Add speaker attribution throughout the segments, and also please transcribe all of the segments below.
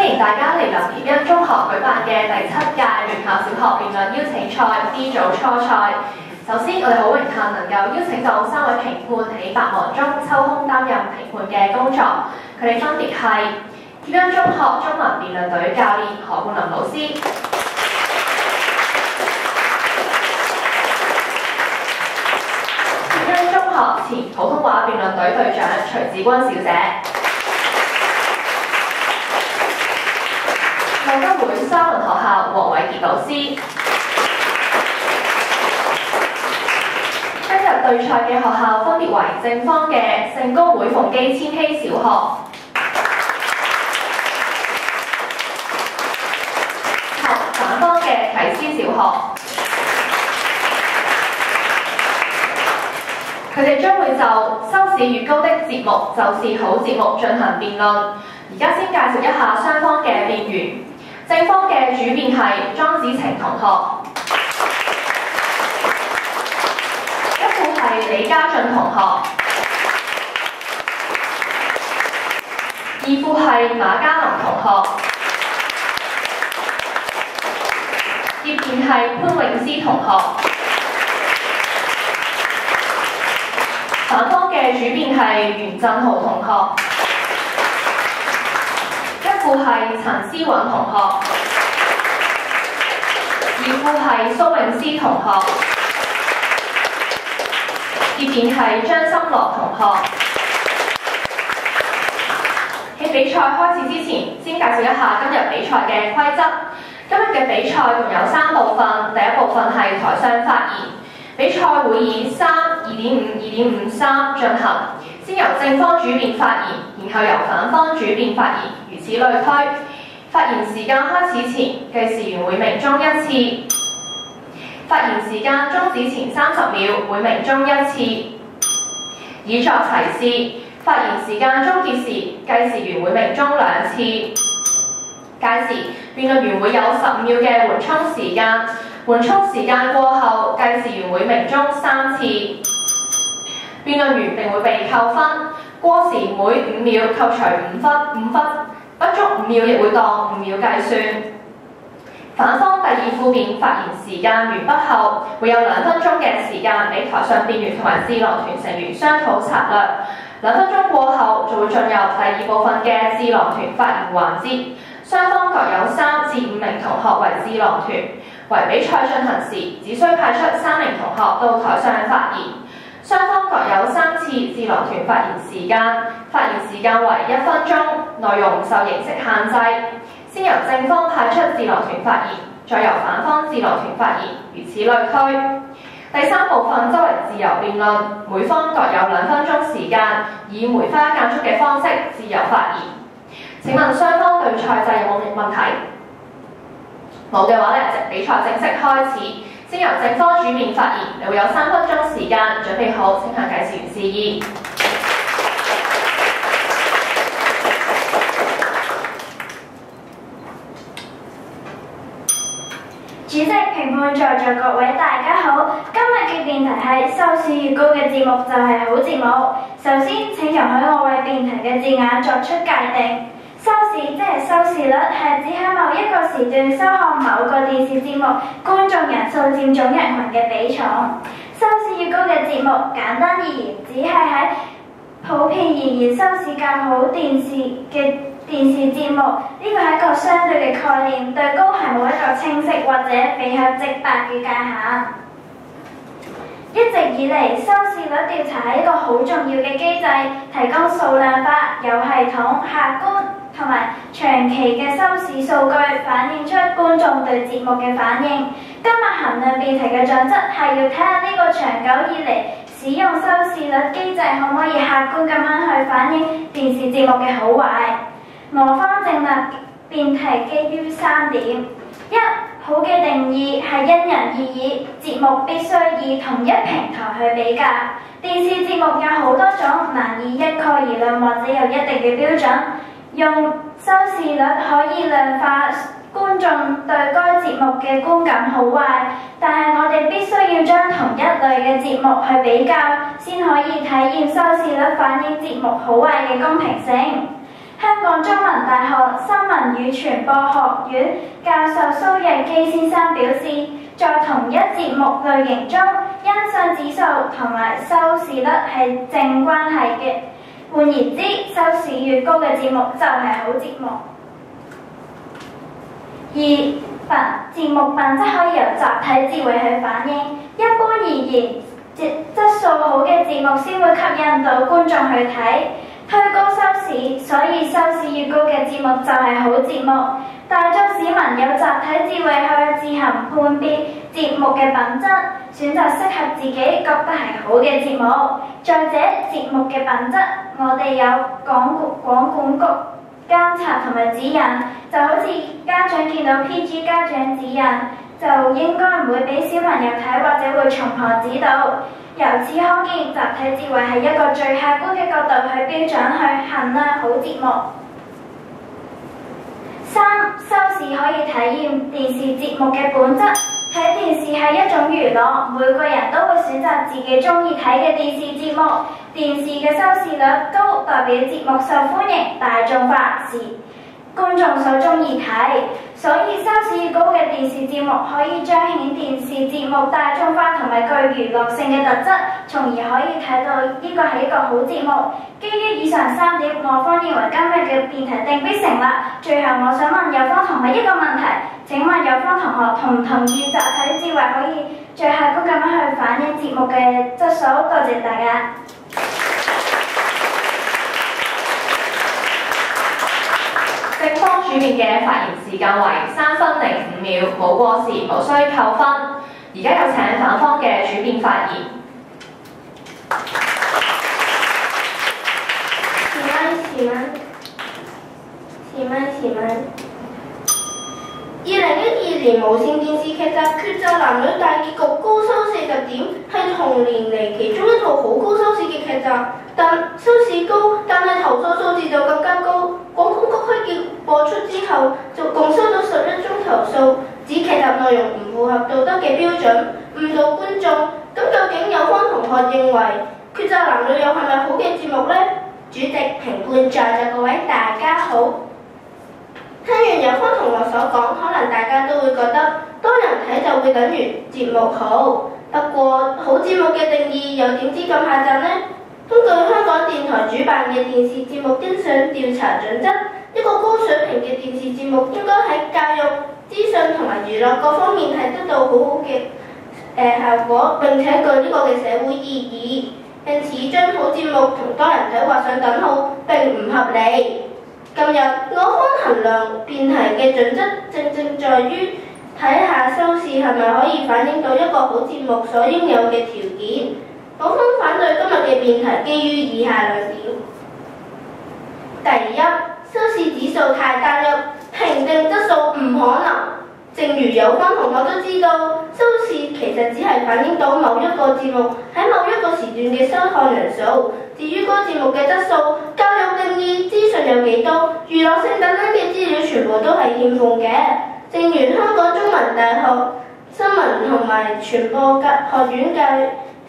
Speaker 1: 歡迎大家嚟臨協恩中學舉辦嘅第7屆聯校小學辯論邀請賽 D 組初賽。首先，我哋好榮幸能夠邀請到3位評判喺百忙中抽空擔任評判嘅工作，佢哋分別係協恩中學中文辯論隊教練何冠霖老師、協恩中學前普通話辯論隊隊長徐子君小姐、愛德會沙倫學校黃偉傑老師。今日對賽嘅學校分別為正方嘅聖公會鳳基千禧小學、及反方嘅啟思小學。佢哋將會就收視越高的節目就是好節目進行辯論。而家先介紹一下雙方嘅辯員。正方嘅主辯係莊子晴同學，一副係李家俊同學，二副係馬嘉林同學，葉辯係潘詠詩同學。反方嘅主辯係袁振豪同學。一副係陳思允同學，二副係蘇詠詩同學，葉辯係張心樂同學。喺比賽開始之前，先介紹一下今日比賽嘅規則。今日嘅比賽共有3部分，第一部分係台上發言，比賽會以3、2.5、2.5、3進行。先由正方主辯發言，然後由反方主辯發言，如此類推。發言時間開始前，計時員會鳴鐘1次。發言時間終止前30秒，會鳴鐘1次。以作提示，發言時間終結時，計時員會鳴鐘2次。屆時，辯論員會有15秒嘅緩衝時間。緩衝時間過後，計時員會鳴鐘3次。辯論員並會被扣分，過時每5秒扣除5分，不足5秒亦會當5秒計算。反方第2副辯發言時間完畢後，會有2分鐘嘅時間俾台上辯員同埋智囊團成員商討策略。2分鐘過後，就會進入第2部分嘅智囊團發言環節。雙方各有3至5名同學為智囊團，為比賽進行時，只需派出3名同學到台上發言。雙方各有3次智囊團發言時間，發言時間為1分鐘，內容唔受形式限制。先由正方派出智囊團發言，再由反方智囊團發言，如此類推。第3部分則為自由辯論，每方各有2分鐘時間，以梅花間竹嘅方式自由發言。請問雙方對賽制有冇問題？冇嘅話咧，比賽正式開始。先由正方主辯發言，你會有3分鐘時間，準備好請向計時員示意。
Speaker 2: 主席、評判在座各位大家好，今日嘅辯題係收視越高嘅節目就係好節目。首先請容許我為辯題嘅字眼作出界定。收視即係收視率，係指喺某一個時段收看某個電視節目觀眾人數佔總人群嘅比重。收視越高嘅節目，簡單而言，只係喺普遍而言收視較好電視節目，呢個係一個相對嘅概念，對高係冇一個清晰或者比較直白嘅界限。一直以嚟，收視率調查係一個好重要嘅機制，提供數量化、有系統、客觀同埋長期嘅收視數據，反映出觀眾對節目嘅反應。今日衡量辯題嘅準則係要睇下呢個長久以嚟使用收視率機制可唔可以客觀咁樣去反映電視節目嘅好壞。我方正立辯題基於3點：一、好嘅定義係因人而異，節目必須以同一平台去比較。電視節目有好多種，難以一概而論或者有一定嘅標準。用收視率可以量化觀眾對該節目嘅觀感好壞，但係我哋必須要將同一類嘅節目去比較，先可以體驗收視率反映節目好壞嘅公平性。香港中文大大學新聞與傳播學院教授蘇日基先生表示，在同一節目類型中，欣賞指數同埋收視率係正關係嘅。換言之，收視越高嘅節目就係好節目。節目品質可以由集體智慧去反映。一般而言，質素好嘅節目先會吸引到觀眾去睇，推高收視，所以收視越高嘅節目就係好節目。大眾市民有集體智慧去自行判別節目嘅品質，選擇適合自己覺得係好嘅節目。再者，節目嘅品質，我哋有廣管局監察同埋指引，就好似家長見到 PG 家長指引，就應該唔會俾小朋友睇或者會從旁指導。由此可見，集體智慧係一個最客觀嘅角度去標準去衡量好節目。收視可以體驗電視節目嘅本質。睇電視係一種娛樂，每個人都會選擇自己中意睇嘅電視節目。電視嘅收視率高，代表節目受歡迎、大眾化，是觀眾所中意睇。所以收視高嘅電視節目可以彰顯電視節目大眾化同埋具娛樂性嘅特質，從而可以睇到呢個係一個好節目。基於以上3點，我方認為今日嘅辯題定必成立。最後，我想問有方同學一個問題，請問有方同學同唔同意集體智慧可以最客觀咁樣去反映節目嘅質素？多謝大家。
Speaker 1: 正方主辯嘅發言時間為3分05秒，冇過時，無需扣分。而家有請反方嘅主辯發言。
Speaker 3: 前文。2012年無線電視劇集《抉擇男女》大結局高收視特點係同年嚟其中一套好高收視嘅劇集，但收視高，但係投訴數字就更加高。廣東歌曲播出之後，就共收到11宗投訴，指劇集內容唔符合道德嘅標準，誤導觀眾。咁究竟有方同學認為《抉擇男女》又係咪好嘅節目呢？主席、評判、在座各位大家好。聽完有方同學所講，可能大家都會覺得多人睇就會等於節目好。不過好節目嘅定義又點知咁狹窄呢？根據香港電台主辦嘅電視節目欣賞調查準則，一個高水平嘅電視節目應該喺教育、資訊同埋娛樂各方面係得到好好嘅效果，並且具呢個嘅社會意義。因此將好節目同多人睇畫上等號並唔合理。今日我方衡量辯題嘅準則，正在於睇下收視係咪可以反映到一個好節目所應有嘅條件。我方反對今日嘅辯題，基於以下2點。第一，收視指數太單一，評定質素唔可能。正如有方同學都知道，收視其實只係反映到某一個節目喺某一個時段嘅收看人數。至於該節目嘅質素、教育定義、資訊有幾多、娛樂性等等嘅資料，全部都係欠奉嘅。正如香港中文大學新聞同埋傳播學院教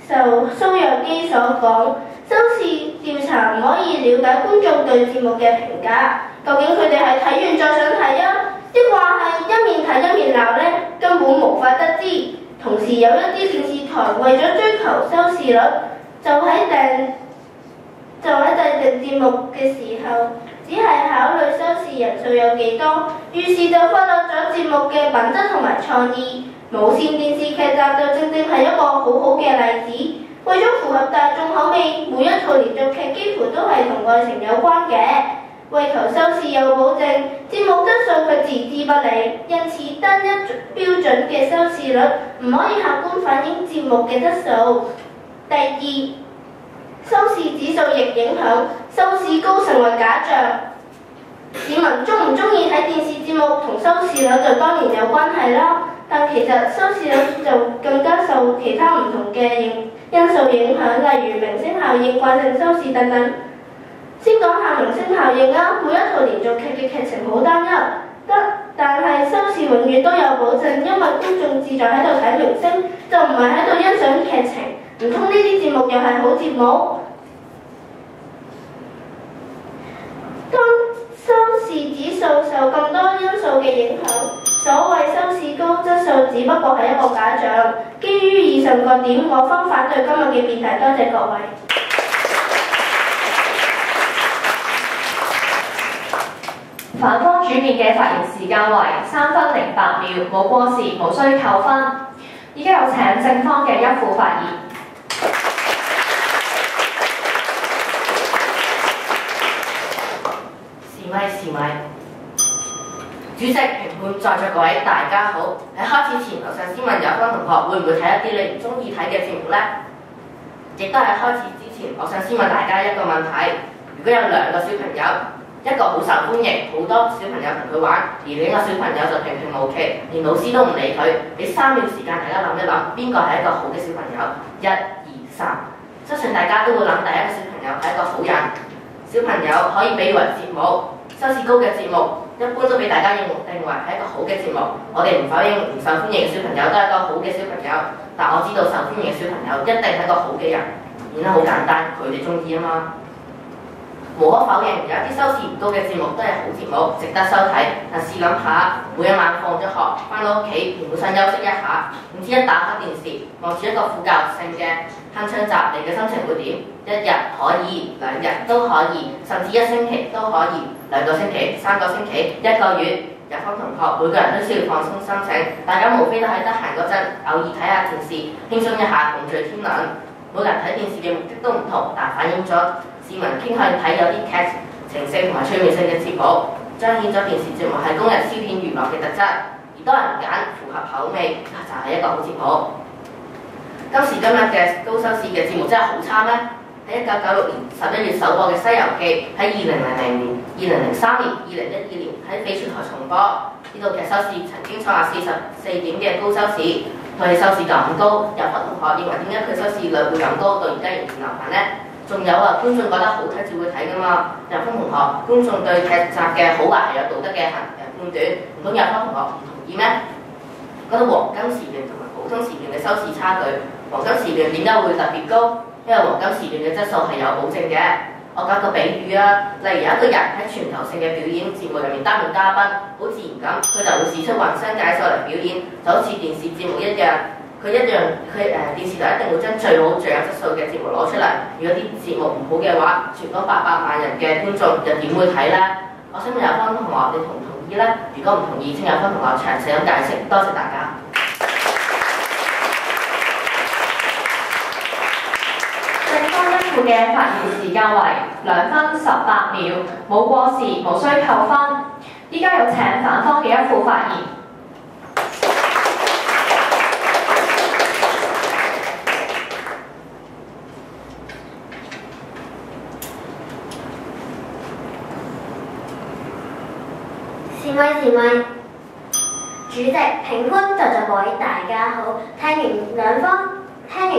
Speaker 3: 授蘇若基所講，收視調查唔可以了解觀眾對節目嘅評價，究竟佢哋係睇完再想睇啊，抑或係一面睇一面鬧呢？根本無法得知。同時有一啲電視台為咗追求收視率，就喺訂定節目嘅時候，只係考慮收視人數有幾多，於是就忽略咗節目嘅品質同埋創意。無線電視劇集就正係一個好好嘅例子。為咗符合大眾口味，每一套連續劇幾乎都係同愛情有關嘅。為求收視有保證，節目質素卻置之不理，因此單一標準嘅收視率唔可以客觀反映節目嘅質素。第二，收視指數亦影響收視高成為假象。市民鍾唔鍾意睇電視節目同收視率就當然有關係啦，但其實收視率就更加受其他唔同嘅因素影響，例如明星效應、慣性收視等等。先講下明星效應啦，每一套連續劇嘅劇情好單一，但係收視永遠都有保證，因為觀眾志在喺度睇明星，就唔係喺度欣賞劇情。唔通呢啲節目又係好節目？當收視指只不過係一個假象。基於以上各點，我方反對今日嘅辯題，多謝各位。
Speaker 1: 反方主辯嘅發言時間為3分08秒，冇過時，無需扣分。依家有請正方嘅一副發言。
Speaker 4: 是咪？主席、評判、在座各位大家好。喺開始前，我想先問有方同學會唔會睇一啲你唔中意睇嘅節目呢？亦都係開始之前，我想先問大家一個問題：如果有2個小朋友，一個好受歡迎，好多小朋友同佢玩，而另一個小朋友就平平無奇，連老師都唔理佢，俾3秒時間大家諗一諗，邊個係一個好嘅小朋友？1、2、3，相信大家都會諗第一個小朋友係一個好人。小朋友可以比喻為節目。收視高嘅節目一般都俾大家定為係一個好嘅節目。我哋唔否認唔受歡迎嘅小朋友都係一個好嘅小朋友，但我知道受歡迎嘅小朋友一定係一個好嘅人。原因好簡單，佢哋中意啊嘛。無可否認，有一啲收視唔高嘅節目都係好節目，值得收睇。但試諗下，每一晚放咗學翻到屋企，原本想休息一下，唔知一打開電視，望住一個副教性嘅鏗鏘集，你嘅心情會點？1日可以，2日都可以，甚至1星期都可以，2個星期、3個星期、1個月。有方同學每個人都需要放鬆心情，大家無非都係得閒嗰陣，偶爾睇下電視，輕鬆一下，共聚天倫。每個人睇電視嘅目的都唔同，但反映咗市民傾向睇有啲劇情性同埋趣味性嘅節目，彰顯咗電視節目係供人消遣娛樂嘅特質，而多人揀符合口味，就係一個好節目。今時今日嘅高收視嘅節目真係好差咩？喺1996年11月首播嘅《西遊記》，喺2000年、2003年、2012年喺翡翠台重播，呢套劇收視曾經創下44點嘅高收視。套戲收視咁高，有方同學認為點解佢收視率會咁高，到而家仍然流行呢？仲有啊，觀眾覺得好睇就會睇㗎嘛。有方同學，觀眾對劇集嘅好壞係有道德嘅判斷，唔通有方同學唔同意咩？覺得黃金時段同埋普通時段嘅收視差距，黃金時段點解會特別高？因為黃金時段嘅質素係有保證嘅。我搞個比喻啊，例如有一個人喺全球性嘅表演節目入面擔任嘉賓，好自然咁，佢就會使出渾身解數嚟表演，就好似電視節目一樣。電視台一定會將最好最有質素嘅節目攞出嚟。如果啲節目唔好嘅話，全港800萬人嘅觀眾又點會睇呢？我想問有方同學，你同唔同意呢？如果唔同意，請有方同學詳細咁解釋。多謝大家。
Speaker 1: 嘅發言時間為2分18秒，冇過時，無需扣分。依家有請反方嘅一副發言。
Speaker 5: 是咪？主席、評判、在座各位大家好。聽完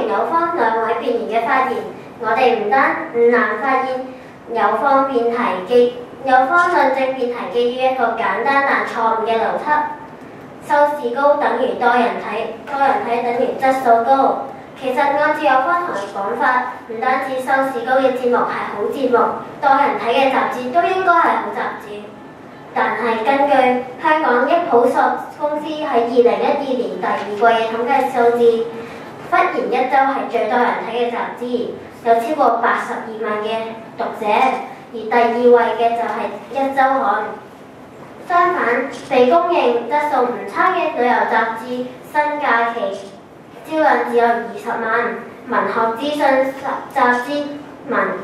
Speaker 5: 有方2位辯員嘅發言，我哋唔難發現有方論證辯題基於一個簡單但錯誤嘅邏輯：收視高等於多人睇，多人睇等於質素高。其實按照有方同嘅講法，唔單止收視高嘅節目係好節目，多人睇嘅雜誌都應該係好雜誌。但係根據香港益普索公司喺2012年第2季嘅統計數字，忽然一周係最多人睇嘅雜誌，有超過82萬嘅讀者，而第2位嘅就係一週刊。相反，被公認質素唔差嘅旅遊雜誌《新假期》銷量只有20萬，文學資訊雜誌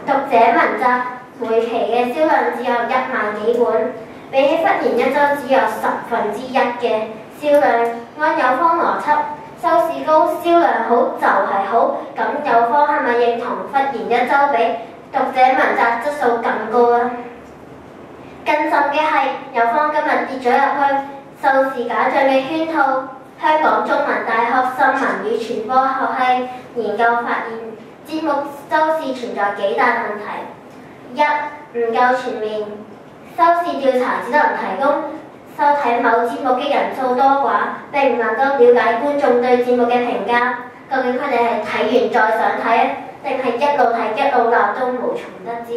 Speaker 5: 讀者文摘每期嘅銷量只有1萬幾本，比起忽然一周只有1/10嘅銷量。按有方邏輯，收視高、銷量好就係好，咁有方係咪認同忽然一周比讀者文摘質素更高啊？更甚嘅係，有方今日跌咗入去收視假象嘅圈套。香港中文大學新聞與傳播學系研究發現，節目收視存在幾大問題：一、唔夠全面，收視調查只能提供收睇某節目嘅人數多寡，並唔能夠了解觀眾對節目嘅評價。究竟佢哋係睇完再想睇，定係一路睇一路鬧都無從得知。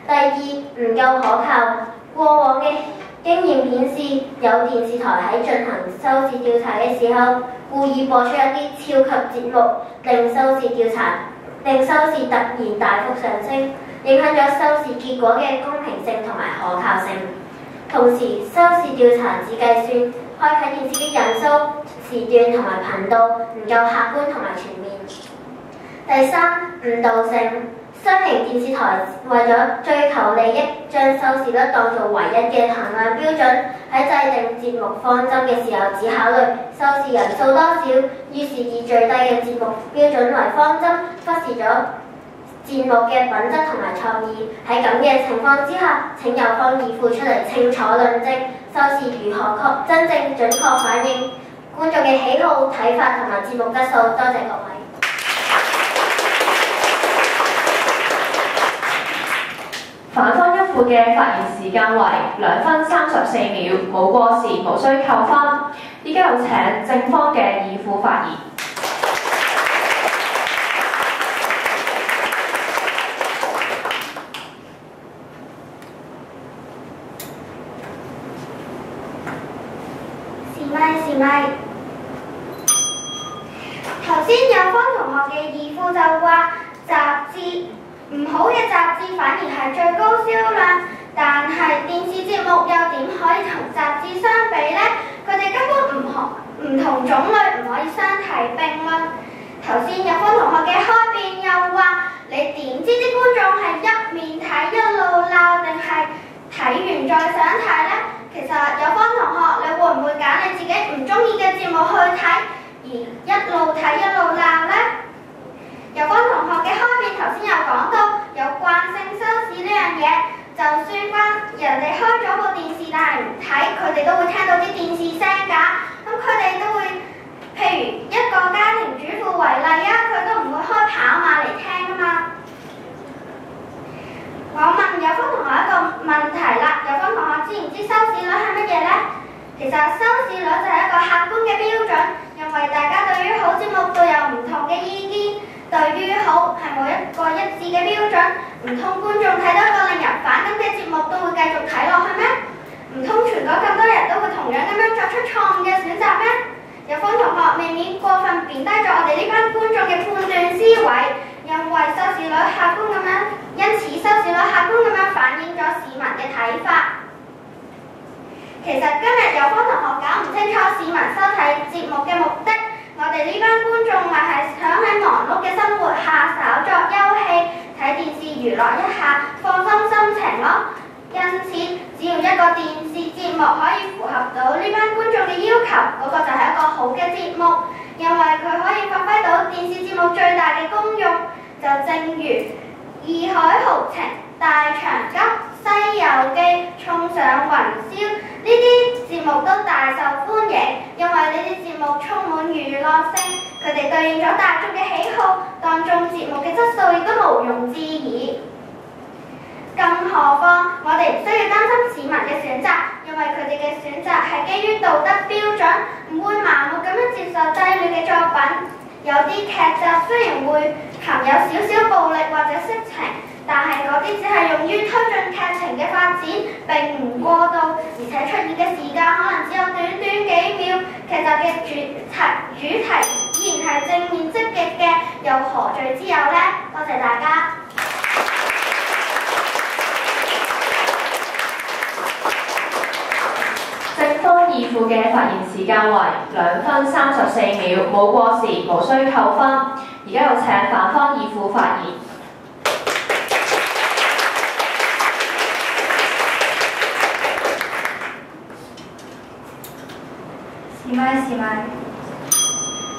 Speaker 5: 第二，唔夠可靠。過往嘅一經驗顯示，有電視台喺進行收視調查嘅時候，故意播出一啲超級節目，令收視突然大幅上升，影響咗收視結果嘅公平性同埋可靠性。同時，收視調查只計算開啟電視嘅人數、時段同埋頻道唔夠客觀同埋全面。第三，誤導性。商營電視台為咗追求利益，將收視率當作唯一嘅衡量標準，喺制定節目方針嘅時候只考慮收視人數多少，於是以最低嘅節目標準為方針，忽視咗節目嘅品質同埋創意。喺咁嘅情況之下，請有方義父出嚟清楚論證收視如何真正準確反映觀眾嘅喜好、睇法同埋節目質素。多謝各位。
Speaker 1: 反方一副嘅發言時間為2分34秒，冇過時，無需扣分。依家有請正方嘅義父發言。
Speaker 2: 是咪？頭先有方同學嘅義父就話雜誌唔好嘅雜誌反而係最高銷量，但係電視節目又點可以同雜誌相比呢？佢哋根本唔同種類，唔可以相提並論。頭先有方同學嘅開辯又話，你點知啲觀眾係一面睇一路鬧，定係睇完再想睇呢？其實有方同學，你會唔會揀你自己唔中意嘅節目去睇，而一路睇一路鬧呢？有方同學嘅開辯頭先有講到有慣性收視呢樣嘢，就算人哋開咗部電視但係唔睇，佢哋都會聽到啲電視聲㗎。咁佢哋都會，譬如一個家庭主婦為例啊，佢都唔會開跑馬嚟聽㗎嘛。我問有方同學一個問題啦，有方同學知唔知收視率係乜嘢呢？其實收視率就係一個客觀嘅標準，因為大家對於好節目都有唔同嘅意見。對於好係冇一個一致嘅標準，唔通觀眾睇到一個令人反感嘅節目都會繼續睇落去咩？唔通全港咁多人都會同樣咁樣作出錯誤嘅選擇咩？有方同學未免過分貶低咗我哋呢班觀眾嘅判斷思維，因為收視率客觀咁樣，因此收視率客觀咁樣反映咗市民嘅睇法。其實今日有方同學搞唔清楚市民收睇節目嘅目的。我哋呢班觀眾咪係想喺忙碌嘅生活下稍作休憩，睇電視娛樂一下，放鬆心情咯。因此，只要一個電視節目可以符合到呢班觀眾嘅要求，嗰個就係一個好嘅節目，因為佢可以發揮到電視節目最大嘅功用。就正如《義海豪情》、《大長今》、《西遊記》、《衝上雲霄》呢啲節目都大受歡迎，因為呢啲節目充滿娛樂性，佢哋對應咗大眾嘅喜好，當中節目嘅質素亦都毋庸置疑。更何況，我哋唔需要擔心市民嘅選擇，因為佢哋嘅選擇係基於道德標準，唔會盲目咁樣接受低劣嘅作品。有啲劇集雖然會含有少少暴力或者色情，但係嗰啲只係用於推進劇情嘅發展，並唔過度，而且出現嘅時間可能只有短短幾秒。劇集嘅主題依然係正面積極嘅，又何罪之有呢？多謝大家。
Speaker 1: 正方義父嘅發言時間為2分34秒，冇過時，無需扣分。而家有請反方義父發言。
Speaker 2: 是咪？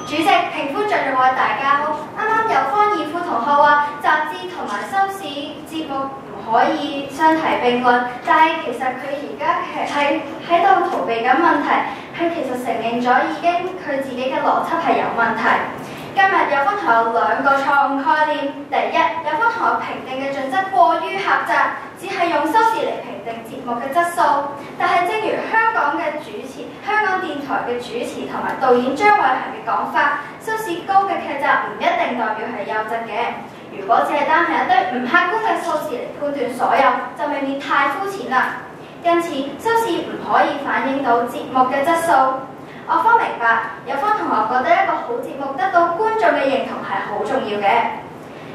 Speaker 2: 主席、評官、在座各位大家好。啱啱有方義父同學話雜誌同埋收視節目唔可以相提並論，但係其實佢而家喺度逃避緊問題，佢其實承認咗已經佢自己嘅邏輯係有問題。今日有方同學有2個錯誤概念。第一，有方同學評定嘅準則過於狹窄，只係用收視嚟評定節目嘅質素。但係正如香港電台嘅主持同埋導演張偉恆嘅講法，收視高嘅劇集唔一定代表係優質嘅。如果只係單憑一堆唔客觀嘅數字嚟判斷所有，就未免太膚淺啦。因此收視唔可以反映到節目嘅質素。我方明白，有方同學覺得一個好節目得到觀眾嘅認同係好重要嘅。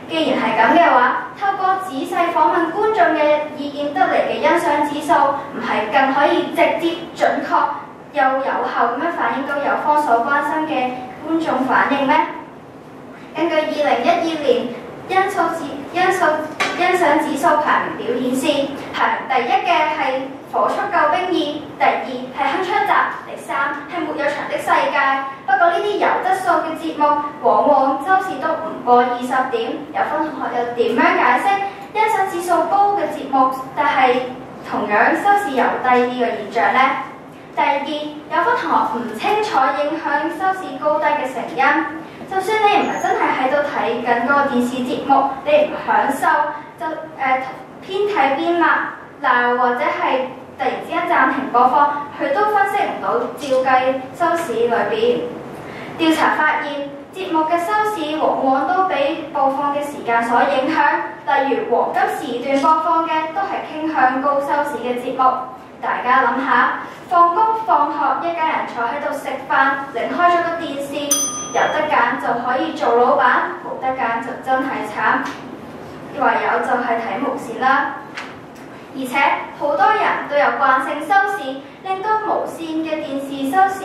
Speaker 2: 既然係咁嘅話，透過仔細訪問觀眾嘅意見得嚟嘅欣賞指數，唔係更可以直接準確又有效咁樣反映到有方所關心嘅觀眾反應咩？根據2012年欣賞指數排名表顯示，排名第一嘅係《火速救兵2》，第二係《鏗鏘集》，第三係《沒有牆的世界》。不過呢啲有質素嘅節目，往往收視都唔過20點。有分同學又點樣解釋欣賞指數高嘅節目，但係同樣收視又低呢個現象呢？第二，有分同學唔清楚影響收視高低嘅成因。就算你唔係真係喺度睇緊個電視節目，你唔享受就邊睇邊罵鬧，或者係突然之間暫停播放，佢都分析唔到照計收視裏邊。調查發現，節目嘅收視往往都俾播放嘅時間所影響，例如黃金時段播放嘅都係傾向高收視嘅節目。大家諗下，放工放學一家人坐喺度食飯，擰開咗個電視，有得揀就可以做老闆，冇得揀就真係慘，唯有就係睇無線啦。而且好多人都有慣性收視，令到無線嘅電視收視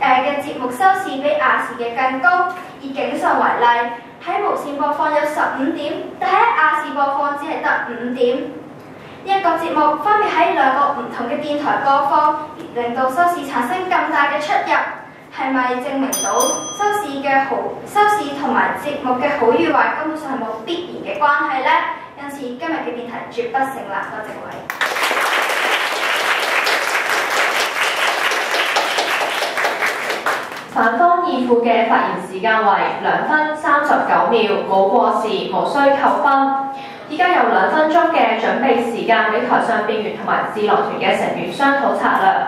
Speaker 2: 嘅節目收視比亞視嘅更高。以警訊為例，喺無線播放有15點，但喺亞視播放只係得5點。一個節目分別喺兩個唔同嘅電台播放，令到收視產生咁大嘅出入，係咪證明到收視同埋節目嘅好與壞根本上係冇必然嘅關係呢？因此今日嘅辯題絕不成立。多謝各位。
Speaker 1: 反方議父嘅發言時間為2分39秒，冇過時，無需扣分。依家有2分鐘嘅準備時間俾台上辯員同埋智囊團嘅成員商討策略。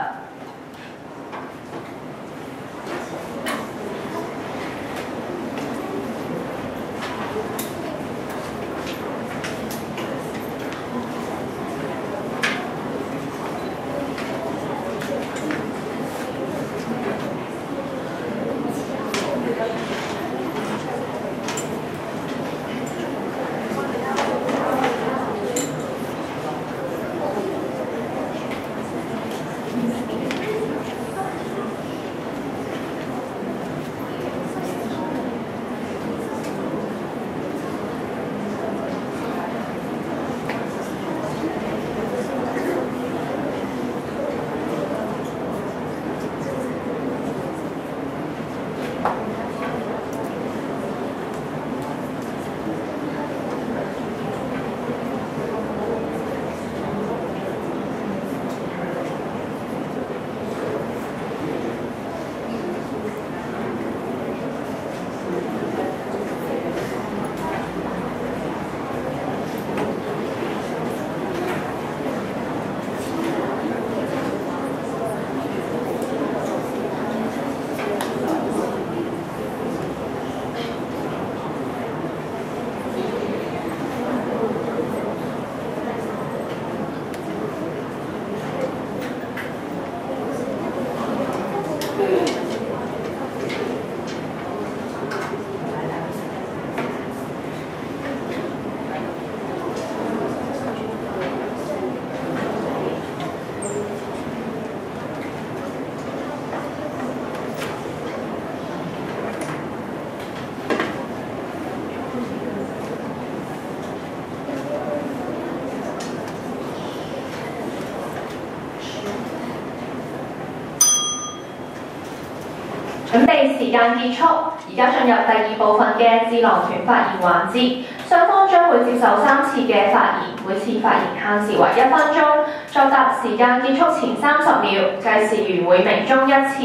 Speaker 1: 準備時間結束，而家進入第2部分嘅智囊團發言環節，雙方將會接受3次嘅發言，每次發言限時為1分鐘，作答時間結束前30秒，計時員會鳴鐘1次，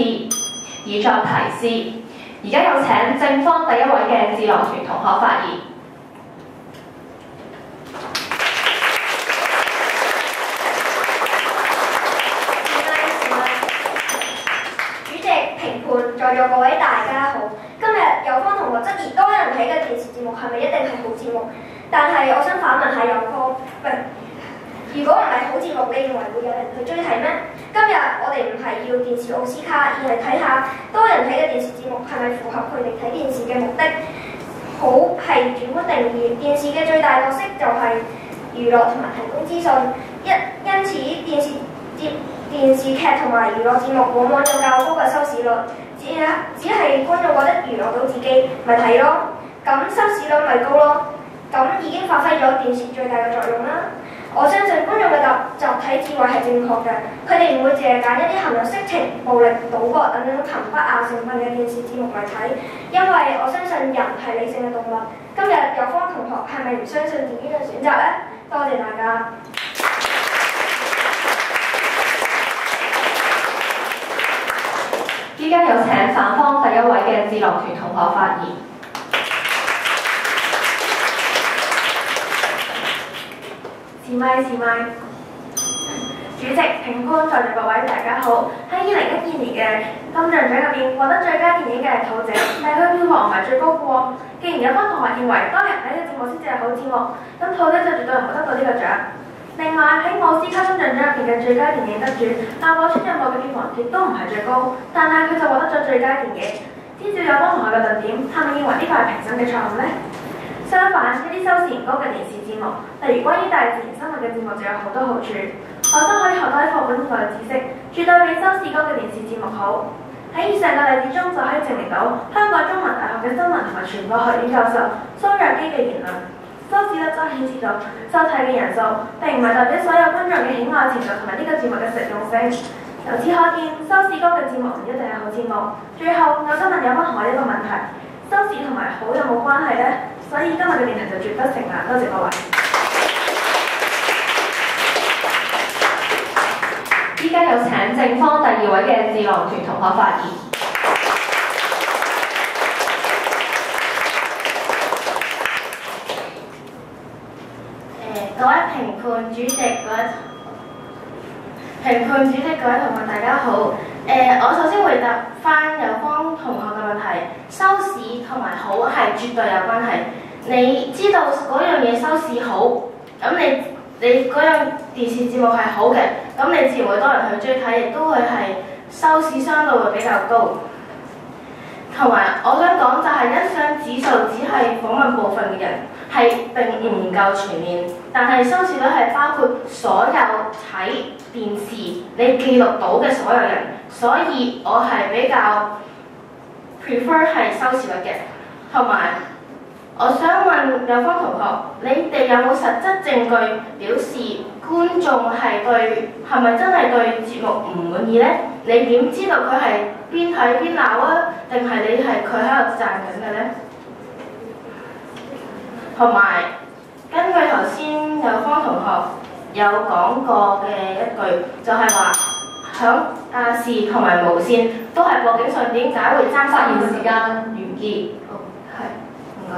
Speaker 1: 以作提示。而家有請正方第1位嘅智囊團同學發言。
Speaker 2: 在座各位大家好，今日有方同學質疑多人睇嘅電視節目係咪一定係好節目？但係我想反問下有方，而如果唔係好節目，你認為會有人去追睇咩？今日我哋唔係要電視奧斯卡，而係睇下多人睇嘅電視節目係咪符合佢哋睇電視嘅目的。好係主觀定義，電視嘅最大角色就係娛樂同埋提供資訊，因此電視劇同埋娛樂節目往往有較高嘅收視率，只係觀眾覺得娛樂到自己，咪睇咯，咁收視率咪高咯，咁已經發揮咗電視最大嘅作用啦。我相信觀眾嘅集體智慧係正確嘅，佢哋唔會淨係揀一啲含有色情、暴力、賭博等等貧不雅成分嘅電視節目嚟睇，因為我相信人係理性嘅動物。今日有方同學係咪唔相信自己嘅選擇呢？多謝大家。
Speaker 1: 依家有請反方第一位嘅智囊團同學發言。
Speaker 6: 試咪。主席、評判、在座各位大家好。喺2012年嘅金像獎入邊，獲得最佳電影嘅係《兔姐》，但係佢票房唔係最高嘅喎。既然有班同學認為多人睇嘅節目先至係好節目，咁《兔姐》就絕對唔會得到呢個獎。另外喺奧斯卡金像獎入邊嘅最佳電影得主《阿我穿任務》嘅票房亦都唔係最高，但係佢就獲得咗最佳電影。知道有班同學嘅論點，係咪認為呢個係評審嘅錯誤呢？相反，一啲收視唔高嘅電視節目，例如關於大自然生物嘅節目就有好多好處。學生可以學到喺課本以外嘅知識，絕對比收視高嘅電視節目好。喺以上嘅例子中就可以證明到香港中文大學嘅新聞同埋傳播學院教授蘇若基嘅言論，收視率都顯示到收睇嘅人數並唔係代表所有觀眾嘅喜愛程度同埋呢個節目嘅實用性。由此可見，收視高嘅節目唔一定係好節目。最後，我想問有班同學一個問題：收視同埋好有冇關係呢？所以今日嘅辯題就絕不成立。多謝各位。
Speaker 1: 依家有請正方第二位嘅智囊團同學發言。
Speaker 7: 各位評判主席、各位同學，大家好。我首先回答翻有方同學嘅問題，收視同埋好係絕對有關係。你知道嗰樣嘢收視好，咁你嗰樣電視節目係好嘅，咁你自然會多人去追睇，亦都會係收視相對會比較高。同埋我想講就係欣賞指數只係訪問部分嘅人，係並唔夠全面，但係收視率係包括所有睇電視你記錄到嘅所有人，所以我係比較 prefer 係收視率嘅。同埋我想問有方同學，你哋有冇實質證據表示觀眾係咪真係對節目唔滿意呢？你點知道佢係邊睇邊鬧啊？定係你係佢喺度讚緊嘅呢？同埋根據頭先有方同學有講過嘅一句，就係話響亞視同埋無線都係播警訊，點解會爭發言時間完結？係，唔該。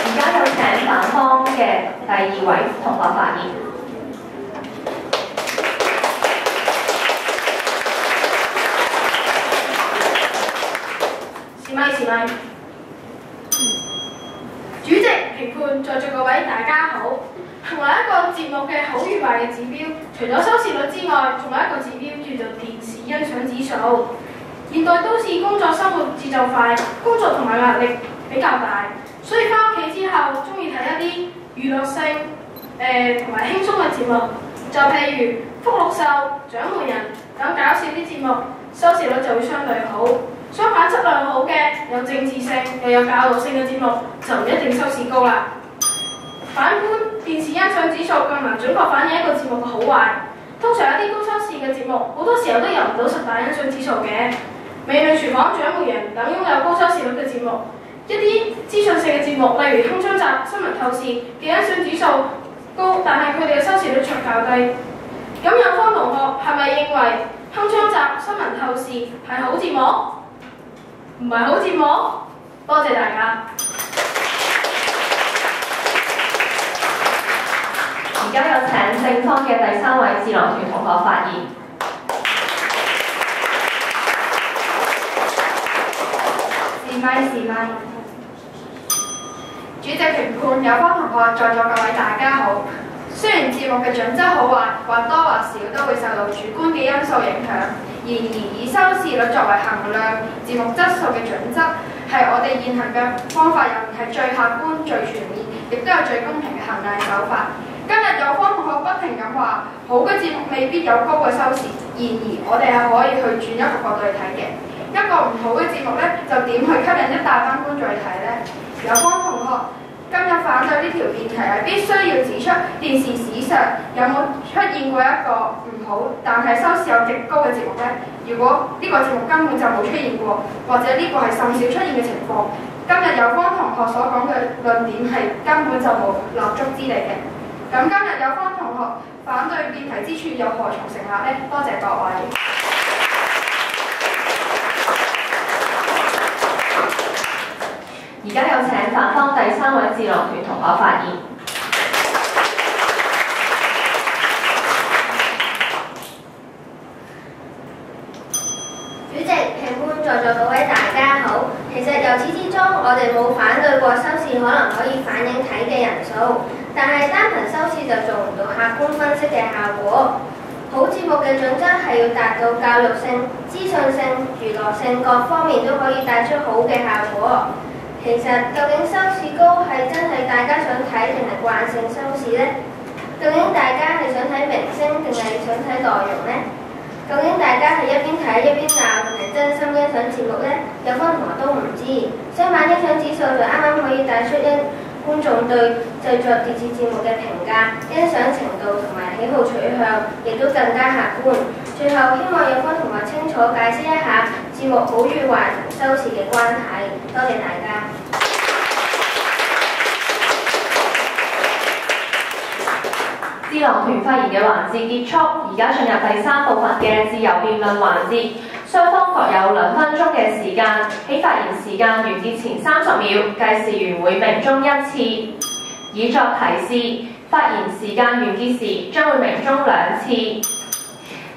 Speaker 1: 而家有請反方嘅第二位同學發言。
Speaker 6: 試咪。主席、評判、在座各位大家好。評為一個節目嘅好與壞嘅指標，除咗收視率之外，仲有一個指標叫做電視欣賞指數。現代都市工作生活節奏快，工作同埋壓力比較大，所以翻屋企之後中意睇一啲娛樂性同埋輕鬆嘅節目，就譬如《福祿壽》、《獎門人》等搞笑啲節目，收視率就會相對好。相反，質量好嘅有政治性又有教導性嘅節目就唔一定收視高啦。反觀電視欣賞指數更能準確反映一個節目嘅好壞。通常一啲高收視嘅節目，好多時候都入唔到10大欣賞指數嘅。美味廚房、獎門人等擁有高收視率嘅節目，一啲資訊性嘅節目，例如鏗鏘集、新聞透視嘅欣賞指數高，但係佢哋嘅收視率卻較低。咁有方同學係咪認為鏗鏘集、新聞透視係好節目？唔係好節目？多謝大家。
Speaker 1: 而家有請正方嘅第3位智囊團同學發言。
Speaker 2: 試咪。主
Speaker 8: 主席、評判、有方同學，在座各位大家好。雖然節目嘅準則好壞，或多或少都會受到主觀嘅因素影響，然而以收視率作為衡量節目質素嘅準則，係我哋現行嘅方法入面係最客觀、最全面，亦都係最公平嘅衡量手法。今日有方同學不停咁話，好嘅節目未必有高嘅收視，然而我哋係可以去轉一個角度去睇嘅。一個唔好嘅節目呢，就點去吸引一大班觀眾去睇呢？有方同學今日反對呢條辯題係必須要指出電視史上有冇出現過一個唔好但係收視有極高嘅節目呢？如果呢個節目根本就冇出現過，或者呢個係甚少出現嘅情況，今日有方同學所講嘅論點係根本就冇立足之地嘅。咁今日有方同學反對辯題之處又何從成立呢？多謝各位。
Speaker 1: 而家有請反方第3位智囊團同學發言。
Speaker 5: 主席、評判、在座各位大家好。其實由始至終，我哋冇反對過收視可能可以反映睇嘅人數，但係單憑收視就做唔到客觀分析嘅效果。好節目嘅準則係要達到教育性、資訊性、娛樂性各方面都可以帶出好嘅效果。其實究竟收視高係真係大家想睇定係慣性收視呢？究竟大家係想睇明星定係想睇內容呢？究竟大家係一邊睇一邊鬧定係真心欣賞節目呢？有方同學都唔知。相反，欣賞指數就啱啱可以帶出觀眾對製作電視節目嘅評價、欣賞程度同埋喜好取向，亦都更加客觀。最後，希望有方同學清楚解釋一下節目好與壞同收視嘅關係。多謝大家。
Speaker 1: 智囊團發言嘅環節結束，而家進入第3部分嘅自由辯論環節，雙方各有2分鐘嘅時間，喺發言時間完結前30秒，計時員會鳴鐘1次，以作提示。發言時間完結時將會鳴鐘2次，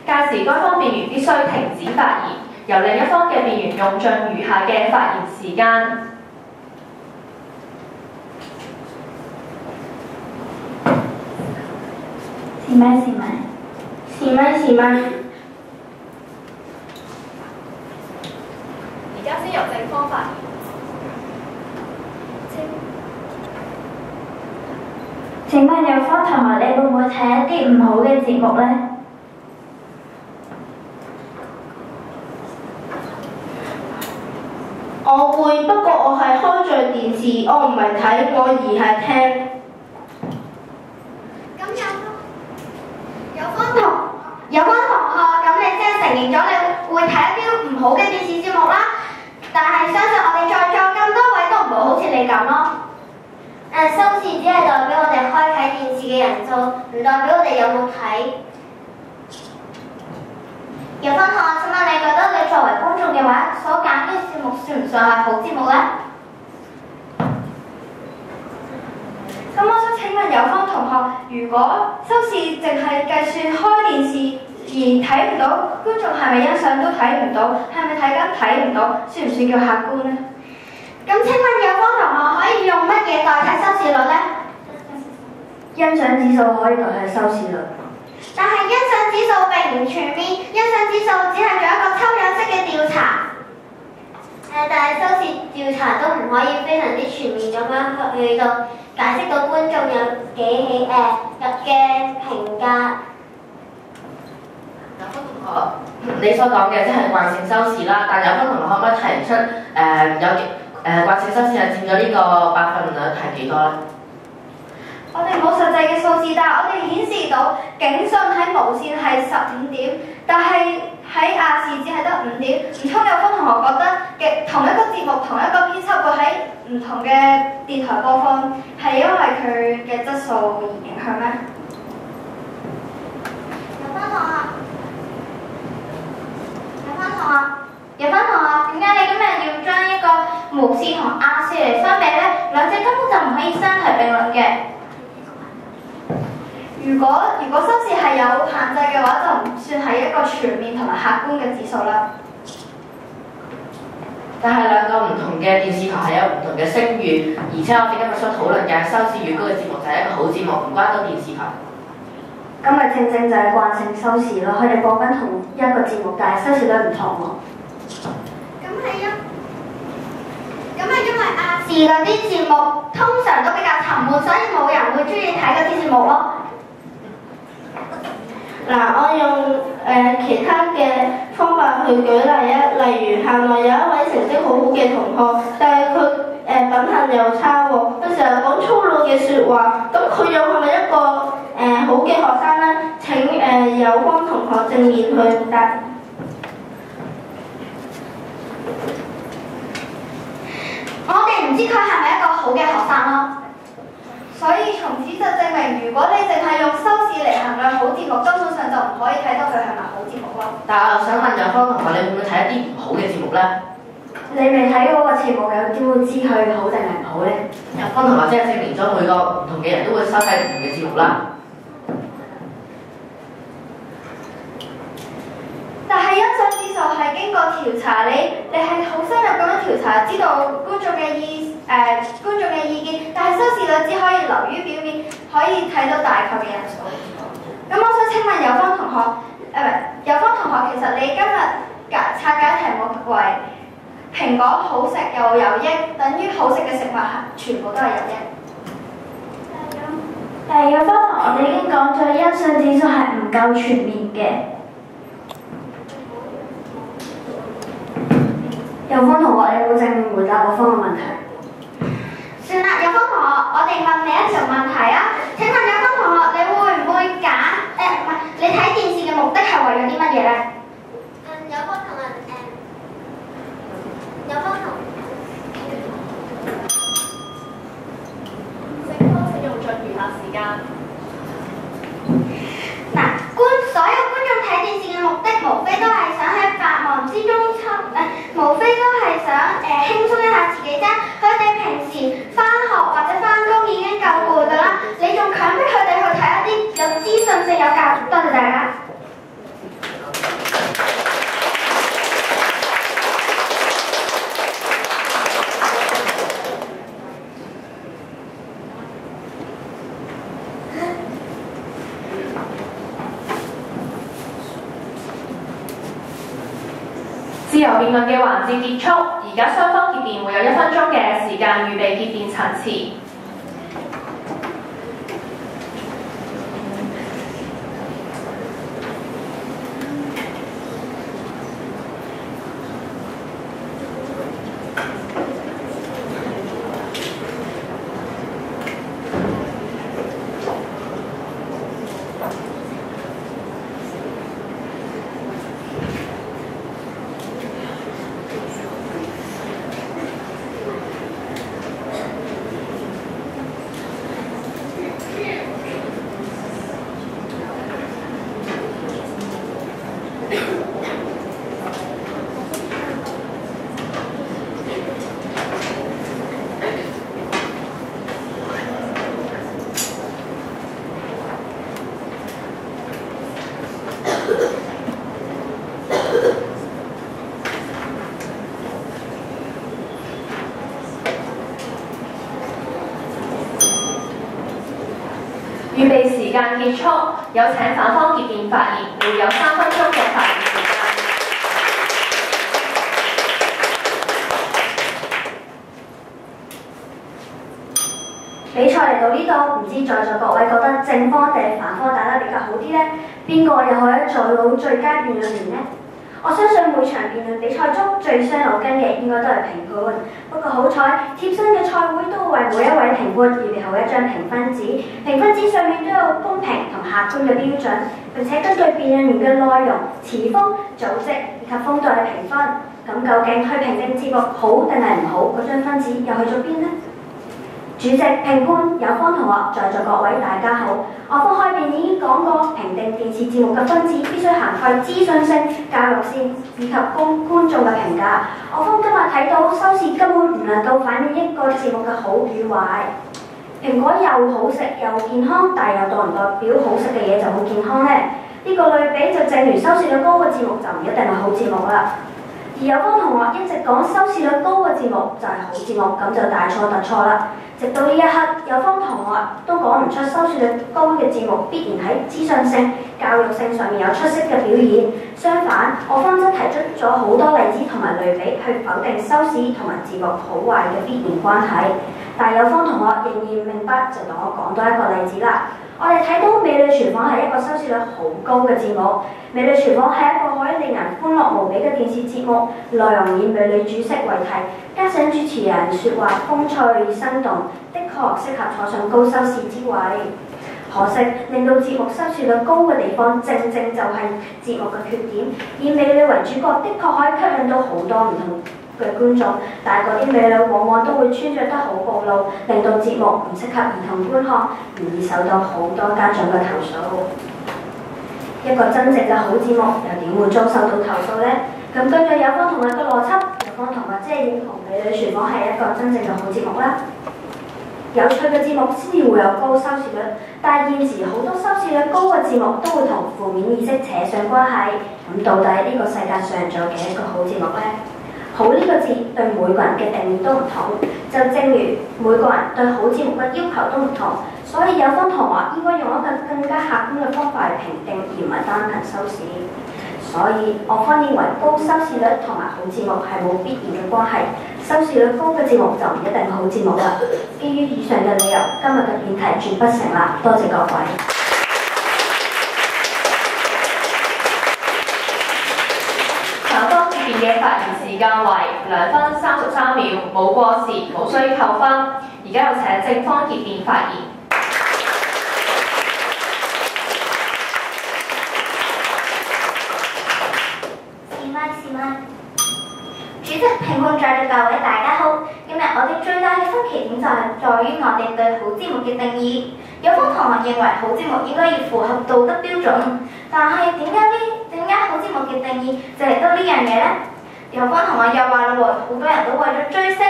Speaker 1: 屆時該方辯員必須停止發言，由另一方嘅辯員用盡餘下嘅發言時間。
Speaker 2: 試咪。
Speaker 1: 而家先由正方發言。
Speaker 2: 請問有方同學，你會唔會睇一啲唔好嘅節目呢？
Speaker 3: 我會，不過我係開着電視，我唔係睇，我而係聽。
Speaker 9: 有方同學，咁你即係承認咗你會睇一啲唔好嘅電視節目啦。但係相信我哋在座咁多位都唔會好似你咁咯。
Speaker 5: 收視只係代表我哋開睇電視嘅人數，唔代表我哋有冇睇。
Speaker 9: 有方同學，請問你覺得你作為觀眾嘅話，所揀嘅節目算唔算係好節目呢？
Speaker 2: 咁我想請問有方同學，如果收視淨係計算開電視而睇唔到，觀眾係咪欣賞都睇唔到？係咪睇緊睇唔到？算唔算叫客觀呢？
Speaker 9: 咁請問有方同學可以用乜嘢代替收視率呢？
Speaker 2: 欣賞指數可以代替收視率。
Speaker 9: 但係欣賞指數並唔全面，欣賞指數只係做一個抽樣式嘅調查。
Speaker 5: 但係收視調查都唔可以非常之全面咁樣去到解釋到觀眾有幾嘅評價。
Speaker 4: 有方同學，你所講嘅即係慣性收視啦，但有方同學可唔可以提出慣性收視係佔咗呢個百分率係幾多咧？
Speaker 2: 我哋冇實際嘅數字，但係我哋顯示到警訊喺無線係15點，但係喺亞視只係得5點。唔通有方同學覺得嘅同一個節目同一個編輯會喺唔同嘅電台播放，係因為佢嘅質素而影響咩？
Speaker 9: 有方同學，點解你今日要將一個無線同亞視嚟相比呢？兩者根本就唔可以相提並論嘅。
Speaker 2: 如果收視係有限制嘅話，就唔算係一個全面同埋客觀嘅指數啦。
Speaker 4: 但係兩個唔同嘅電視台係有唔同嘅聲譽，而且我哋今日所討論嘅收視越高嘅節目就係一個好節目，唔關到電視台。
Speaker 10: 咁咪正正就係慣性收視咯，佢哋播緊同一個節目，但係收視率唔同喎。
Speaker 9: 咁係因為亞視嗰啲節目通常都比較沉悶，所以冇人會中意睇嗰啲節目咯。
Speaker 3: 嗱，我用其他嘅方法去舉例啊，例如校內有一位成績好好嘅同學，但係佢品行又差喎，佢成日講粗魯嘅説話，咁佢又係咪一個好嘅學生呢？請有方同學正面去答。
Speaker 9: 我哋唔知佢係咪一個好嘅學生咯。所以從此就證明，如果你淨係用收視嚟衡量好節目，根本上就唔可以睇到佢係咪好節目咯。
Speaker 4: 但係我想問有方同學，你會唔會睇一啲唔好嘅節目呢？
Speaker 10: 你未睇嗰個節目，又點會知佢好定係唔好呢？
Speaker 4: 有方同學即係證明咗每個唔同嘅人都會收睇唔同嘅節目啦。
Speaker 9: 但係欣賞指數係經過調查，你係好深入咁樣調查，知道觀眾嘅意見，但係收視率只可以流於表面，可以睇到大概嘅人數。咁我想請問有方同學，有方同學，其實你今日拆解題目為蘋果好食又有益，等於好食嘅食物全部都係有益。
Speaker 2: 但係有方同學，我哋已經講咗，欣賞指數係唔夠全面嘅。
Speaker 10: 有方同學，你有冇正面回答我方嘅問題？
Speaker 9: 算啦，有方同學，我哋問你一條問題啊！請問有方同學，你會唔會揀？你睇電視嘅目的係為咗啲乜嘢呢？
Speaker 5: 有方同學，有方同
Speaker 1: 請用盡餘下時間。
Speaker 9: 所有觀眾睇電視嘅目的，無非都係想喺百忙之中無非都係想輕鬆一下自己啫。佢哋平時返學或者返工已經夠攰㗎啦，你仲強迫佢哋去睇一啲有資訊性、有價值。多謝大家。
Speaker 1: 自由辯論嘅環節結束，而家雙方結辯會有1分鐘嘅時間預備結辯陳詞。預備時間結束，有請反方結辯發言，會有3分鐘嘅發言時間。
Speaker 10: 比賽嚟到呢度，唔知在座各位覺得正方定反方打得比較好啲呢？邊個又可以做到最佳辯論員呢？我相信每場辯論比賽中最傷腦筋嘅應該都係評判。不過好彩，貼身嘅賽會都會為每一位評判預備好一張評分紙，評分紙上面都有公平同客觀嘅標準，並且根據辯論員嘅內容、詞風、組織以及風度嚟評分。咁究竟去評定節目好定係唔好，嗰張分紙又去咗邊呢？主席、評判、有方同學，在座各位大家好。我方開辯已經講過，評定電視節目嘅分子必須涵蓋資訊性、教育性以及觀眾嘅評價。我方今日睇到收視根本唔能夠反映一個節目嘅好與壞。蘋果又好食又健康，但又代唔代表好食嘅嘢就好健康呢？呢個類比就正如收視率高嘅節目就唔一定係好節目啦。而而有方同學一直講收視率高嘅節目就係好節目，咁就大錯特錯啦。直到呢一刻，有方同學都講唔出收視率高嘅節目必然喺資訊性、教育性上面有出色嘅表現。相反，我方則提出咗好多例子同埋類比去否定收視同埋節目好壞嘅必然關係。但有方同學仍然唔明白，就同我講多一個例子啦。我哋睇到《美女廚房》係一個收視率好高嘅節目，《美女廚房》係一個可以令人歡樂無比嘅電視節目，內容以美女主食為題，加上主持人説話風趣生動，的確適合坐上高收視之位。可惜令到節目收視率高嘅地方，正正就係節目嘅缺點。以美女為主角，的確可以吸引到好多唔同嘅觀眾，但係嗰啲美女往往都會穿着得好暴露，令到節目唔適合兒童觀看，而受到好多家長嘅投訴。一個真正嘅好節目又點會遭受到投訴呢？咁根據有方同學嘅邏輯，有方同學即係認同《美女廚房》係一個真正嘅好節目啦。有趣嘅節目先至會有高收視率，但係現時好多收視率高嘅節目都會同負面意識扯上關係。咁到底呢個世界上仲有幾多個好節目呢？好呢個字對每個人嘅定義都唔同，就正如每個人對好節目嘅要求都唔同，所以有方同學應該用一個更加客觀嘅方法嚟評定，而唔係單憑收視。所以我方認為高收視率同埋好節目係冇必然嘅關係，收視率高嘅節目就唔一定好節目啦。基於以上嘅理由，今日嘅辯題絕不成立。多謝各位。
Speaker 1: 嘅發言時間為2分33秒，冇過時，無需扣分。而家有請正方結辯發言。
Speaker 2: 是咪？主席、評判在座各位大家好。今日我哋最大嘅分歧點就係在於我哋對好節目嘅定義。有方同學認為好節目應該要符合道德標準，但係點解好節目嘅定義就係得呢樣嘢呢？有方同學又話啦喎，好多人都為咗追星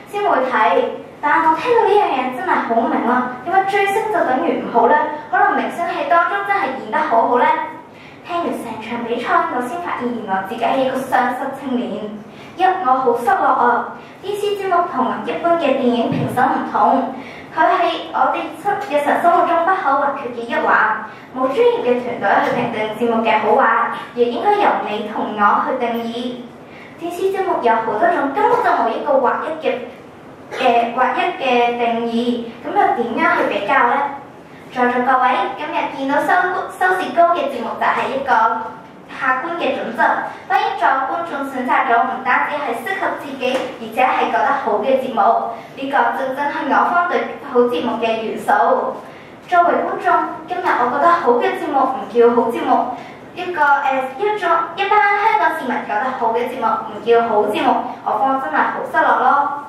Speaker 2: 先會睇，但係我聽到呢樣嘢真係好唔明啦。點解追星就等於唔好呢？可能明星戲當中真係演得好好呢？聽完成場比賽，我先發現原來自己係一個喪失青年。我好失落啊！電視節目同一般嘅電影評審唔同，佢係我哋日常生活中不可或缺嘅一環。冇專業嘅團隊去評定節目嘅好壞，亦應該由你同我去定義。電視節目有好多種，根本就冇一個劃一嘅定義，咁又點樣去比較呢？在座各位，今日見到收視高嘅節目就係一個客觀嘅準則，當然在觀眾選擇咗唔單止係適合自己，而且係覺得好嘅節目，呢個正正係我方對好節目嘅元素。作為觀眾，今日我覺得好嘅節目唔叫好節目。一班香港市民覺得好嘅節目唔叫好節目，我方真係好失落咯。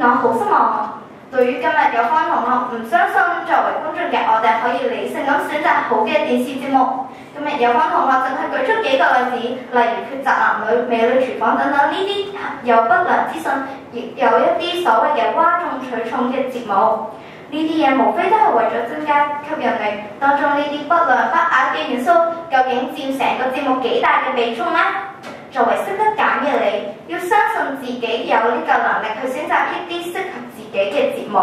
Speaker 2: 我好失望。對於今日有方同學唔相信作為觀眾嘅我哋可以理性咁選擇好嘅電視節目，今日有方同學淨係舉出幾個例子，例如缺宅男女、美女廚房等等呢啲有不良資訊，亦有一啲所謂嘅嘩眾取寵嘅節目。呢啲嘢無非都係為咗增加吸引力，當中呢啲不良不雅嘅元素，究竟佔成個節目幾大嘅比重呢？作為識得揀嘅你，要相信自己有呢個能力去選擇一啲適合自己嘅節目。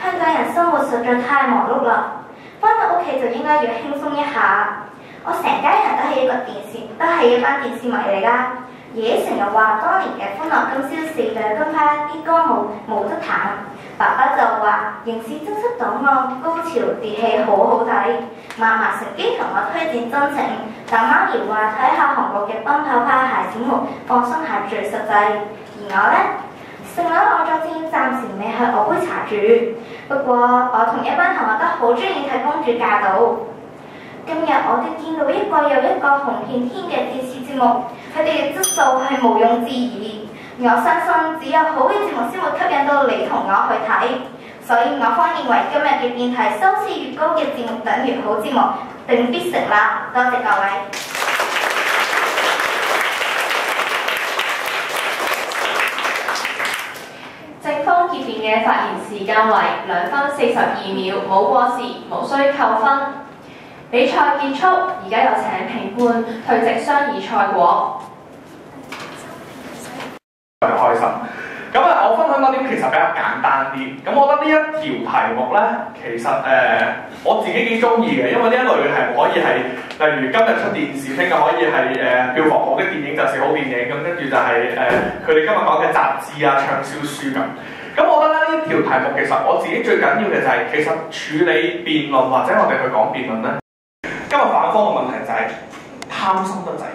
Speaker 2: 香港人生活實在太忙碌啦，返到屋企就應該要輕鬆一下。我成家人都係一班電視迷嚟㗎。爺爺成日話當年嘅歡樂今宵4兩金花啲歌冇得彈。爸爸就話刑事偵緝檔案高潮諜戲好好睇，嫲嫲乘機同我推薦真情，但媽咪話睇下韓國嘅奔跑吧孩子們放鬆下最實際。而我呢，剩女我作戰暫時未係我杯茶住，不過我同一班同學都好中意睇公主嫁到。今日我哋見到一個又一個紅遍天嘅電視節目，佢哋嘅質素係毋庸置疑。我相信只有好嘅節目先會吸引到你同我去睇，所以我方認為今日嘅辯題收視越高嘅節目等於好節目，定必成立。多謝各位。
Speaker 1: 正方結辯嘅發言時間為2分42秒，冇過時，無需扣分。比賽結束，而家有請評判退席商議賽果。
Speaker 11: 其實比較簡單啲。咁我覺得呢一條題目咧，其實我自己幾中意嘅，因為呢一類嘅題目可以係例如今日出電視，聽日可以係票房好的電影就是好電影，咁跟住就係佢哋今日講嘅雜誌啊、暢銷書咁。咁我覺得呢條題目其實我自己最緊要嘅就係、其實處理辯論或者我哋去講辯論咧，今日反方嘅問題就係貪心得滯。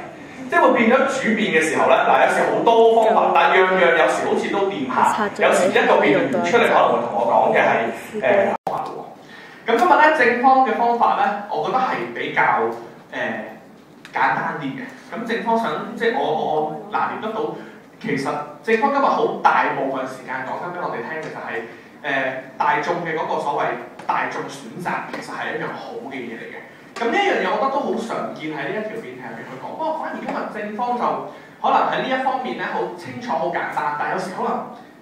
Speaker 11: 即係會變咗主辯嘅時候咧，嗱有時好多方法，但樣樣有時好似都掂下，有時一個辯論員出嚟可能會同我講嘅係方法喎。咁今日咧正方嘅方法咧，我覺得係比較簡單啲嘅。咁正方想即係我拿捏得到，其實正方今日好大部分時間講緊俾我哋聽嘅就係、大眾嘅嗰個所謂大眾選擇，其實係一樣好嘅嘢嚟嘅。咁呢一樣嘢，我覺得都好常見喺呢一條辯題入邊去講。不過反而今日正方就可能喺呢一方面咧，好清楚、好簡單，但係有時可能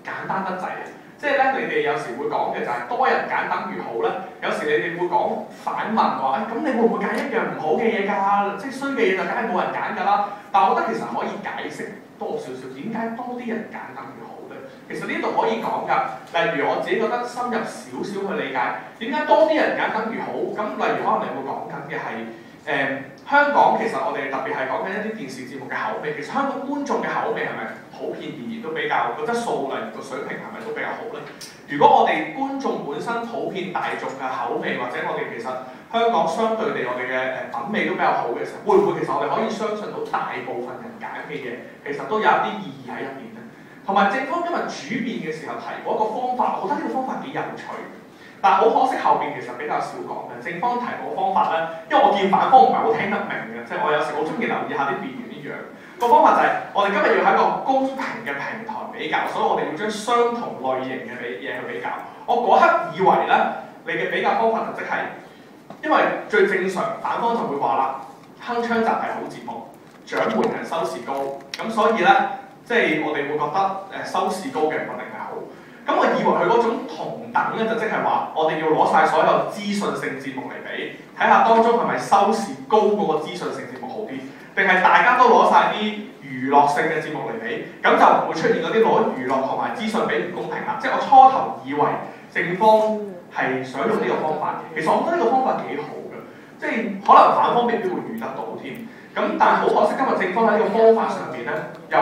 Speaker 11: 簡單得滯。即係咧，你哋有時會講嘅就係多人揀等於好咧。有時你哋會講反問話，咁你會唔會揀一樣唔好嘅嘢㗎？即係衰嘅嘢就梗係冇人揀㗎啦。但係我覺得其實可以解釋多少少點解多啲人揀等於好咧。其實呢度可以講㗎。例如我自己覺得深入少少去理解點解多啲人揀等於好。咁例如可能你會講緊嘅係香港其實我哋特別係講緊一啲電視節目嘅口味。其實香港觀眾嘅口味係咪普遍而言都比較個質素，例如個水平係咪都比較好咧？如果我哋觀眾本身普遍大眾嘅口味，或者我哋其實香港相對地我哋嘅品味都比較好嘅時候，會唔會其實我哋可以相信到大部分人揀嘅嘢其實都有一啲意義喺入邊咧？同埋正方今日主辯嘅時候提過一個方法，我覺得呢個方法幾有趣。但係好可惜後邊其實比較少講嘅。正方提過方法咧，因為我見反方唔係好聽得明嘅，即係我有時好中意留意下啲辯員啲樣。個方法就係我哋今日要喺一個公平嘅平台比較，所以我哋要將相同類型嘅嘢去比較。我嗰刻以為咧，你嘅比較方法就即係，因為最正常反方就會話啦，鏗鏘集係好節目，獎門人收視高，咁所以咧，即係我哋會覺得收視高嘅唔一定係好。咁我以為佢嗰種同等咧，就即係話我哋要攞晒所有資訊性節目嚟比，睇下當中係咪收視高嗰個資訊性節目好啲，定係大家都攞晒啲娛樂性嘅節目嚟比，咁就唔會出現嗰啲攞娛樂同埋資訊比唔公平啦。即係我初頭以為正方係想用呢個方法嘅，其實我覺得呢個方法幾好嘅，即係可能反方未必會遇得到添。咁但係好可惜，今日正方喺呢個方法上邊咧，又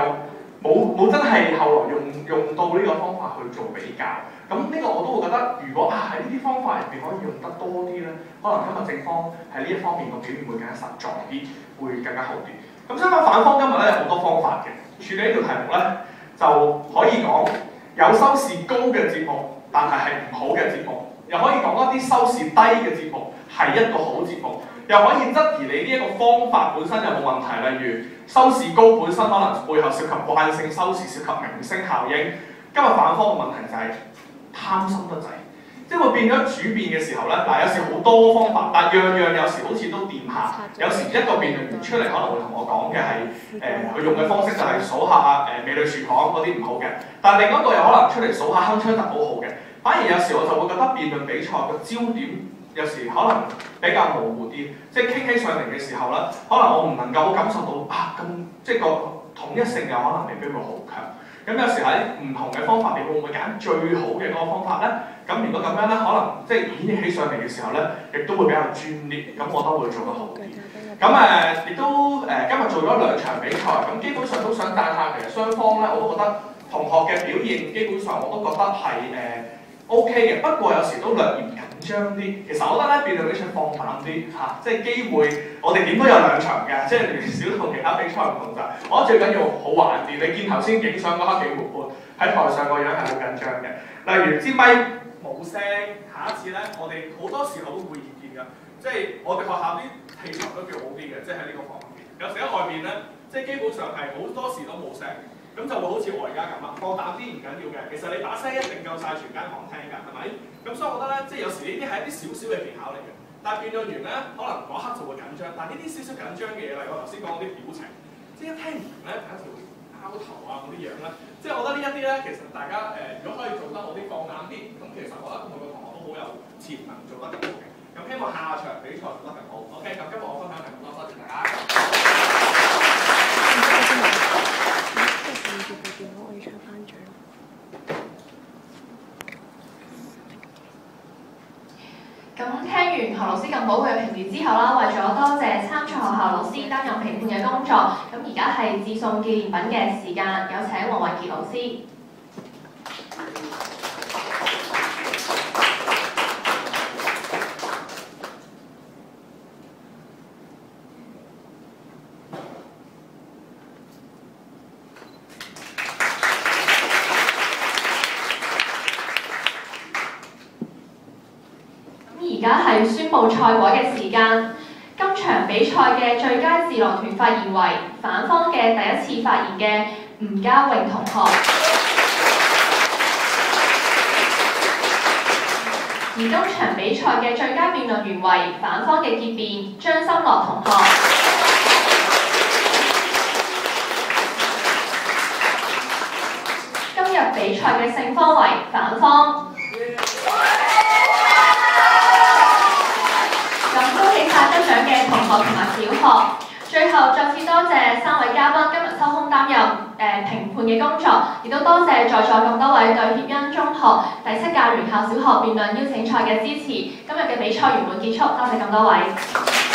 Speaker 11: 冇真係後來用到呢個方法去做比較。咁呢個我都會覺得，如果喺呢啲方法入邊可以用得多啲咧，可能今日正方喺呢一方面個表現會更加實在啲，會更加好啲。咁相反反方今日咧有好多方法嘅處理呢條題目咧，就可以講有收視高嘅節目，但係唔好嘅節目；又可以講一啲收視低嘅節目係一個好節目；又可以質疑你呢一個方法本身有冇問題，例如收視高本身可能背後涉及慣性收視，涉及明星效應。今日反方嘅問題就係貪心得滯。即係會變咗主辯嘅時候咧，嗱有時好多方法，但樣樣有時好似都掂下。有時一個辯論員出嚟可能會同我講嘅係佢用嘅方式就係數下美女廚房嗰啲唔好嘅，但係另一個又可能出嚟數下鏗鏘集好好嘅。反而有時我就會覺得辯論比賽個焦點有時可能比較模糊啲，即係傾起上嚟嘅時候咧，可能我唔能夠好感受到咁即係個統一性有可能未必會好強。咁有時喺唔同嘅方法，你會唔會揀最好嘅嗰個方法咧？咁如果咁樣咧，可能即係演繹起上嚟嘅時候咧，亦都會比較專業，咁我都會做得好啲。咁亦都今日做咗2場比賽，咁基本上都想讚下其實雙方咧，我都覺得同學嘅表現基本上我都覺得係OK 嘅，不過有時都略嫌緊張啲。其實我覺得咧，辯論比賽放膽啲嚇，即係機會我哋點都有2場嘅，即係聯小同其他比賽唔同就係，我覺得最緊要好玩啲。你見頭先影相嗰刻幾活潑，喺台上個樣係好緊張嘅。例如支咪冇聲，下一次咧我哋好多時候都會意見㗎，即係我哋學校啲器材都叫好啲嘅，即係喺呢個房入邊。有時喺外邊咧，即係基本上係好多時都冇聲。咁就會好似我而家咁啦，放膽啲唔緊要嘅。其實你把聲一定夠晒全間房聽㗎，係咪？咁所以我覺得咧，即係有時呢啲係一啲少少嘅技巧嚟嘅。但係辯論員咧，可能嗰刻就會緊張。但係呢啲少少緊張嘅嘢，例如我頭先講啲表情，即係一聽唔明咧，第一就會拗頭啊嗰啲樣咧。即係我覺得呢一啲咧，其實大家如果可以做得好啲，放膽啲，咁其實我覺得每個同學都好有潛能做得更好嘅。咁希望下場比賽做得更好。OK，咁今日我分享係咁多，多謝大家。
Speaker 12: 電話我要插翻嘴。
Speaker 1: 老師咁寶貴嘅評語之後啦，為咗多謝參賽學校老師擔任評判嘅工作，咁而家係致送紀念品嘅時間，有請黃維傑老師。而家係宣佈賽果嘅時間。今場比賽嘅最佳智囊團發言為反方嘅第一次發言嘅吳家穎同學，而今場比賽嘅最佳辯論員為反方嘅結辯張心樂同學。今日比賽嘅勝方為反方。恭喜晒得獎嘅同學同埋小學。最後再次多謝3位嘉賓今日抽空擔任評判嘅工作，亦都多謝在座咁多位對協恩中學第7屆聯校小學辯論邀請賽嘅支持。今日嘅比賽圓滿結束，多謝咁多位。